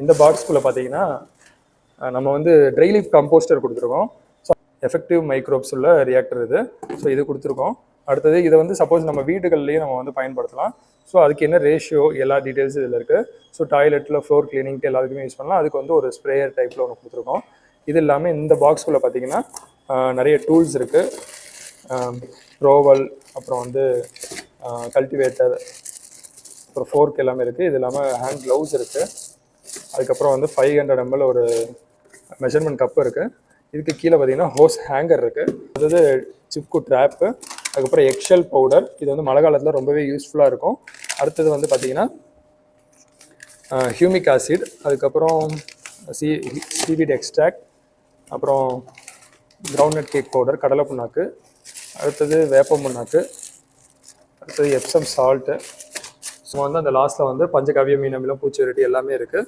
இந்த பாக்ஸ்குள்ளே பார்த்தீங்கன்னா நம்ம வந்து ட்ரை லீஃப் கம்போஸ்டர் கொடுத்துருக்கோம். ஸோ எஃபெக்டிவ் மைக்ரோப்ஸ் உள்ள ரியாக்டர் இது. ஸோ இது கொடுத்துருக்கோம். அடுத்தது இதை வந்து சப்போஸ் நம்ம வீடுகள்லேயே நம்ம வந்து பயன்படுத்தலாம். ஸோ அதுக்கு என்ன ரேஷியோ எல்லா டீட்டெயில்ஸும் இதில் இருக்குது. ஸோ டாய்லெட்டில் ஃப்ளோர் கிளீனிங்க்கு எல்லாத்துக்குமே யூஸ் பண்ணலாம். அதுக்கு வந்து ஒரு ஸ்ப்ரேயர் டைப்பில் ஒன்று கொடுத்துருக்கோம். இது இல்லாமல் இந்த பாக்ஸ்குள்ளே பார்த்தீங்கன்னா நிறைய டூல்ஸ் இருக்குது. ட்ரோவல், அப்புறம் வந்து கல்டிவேட்டர், அப்புறம் ஃபோர்க் எல்லாமே இருக்குது. இது இல்லாமல் ஹேண்ட் க்ளவுஸ் இருக்குது. அதுக்கப்புறம் வந்து 500 ml ஒரு மெஷர்மெண்ட் கப்பு இருக்குது. இதுக்கு கீழே பார்த்தீங்கன்னா ஹோஸ் ஹேங்கர் இருக்குது. அதாவது சிப்கு ட்ராப்பு, அதுக்கப்புறம் எக்ஷெல் பவுடர். இது வந்து மழை காலத்தில் ரொம்பவே யூஸ்ஃபுல்லாக இருக்கும். அடுத்தது வந்து பார்த்தீங்கன்னா ஹியூமிக் ஆசிட், அதுக்கப்புறம் சீவீட் எக்ஸ்ட்ராக்ட், அப்புறம் கிரவுண்ட்நட் கேக் பவுடர், கடலை புண்ணாக்கு, அடுத்தது வேப்ப புண்ணாக்கு, அடுத்தது எப்சம் சால்ட்டு. ஸோ வந்து அந்த லாஸ்ட்டில் வந்து பஞ்சகாவிய மீன் அமிலம், பூச்சி விரட்டி எல்லாமே இருக்குது.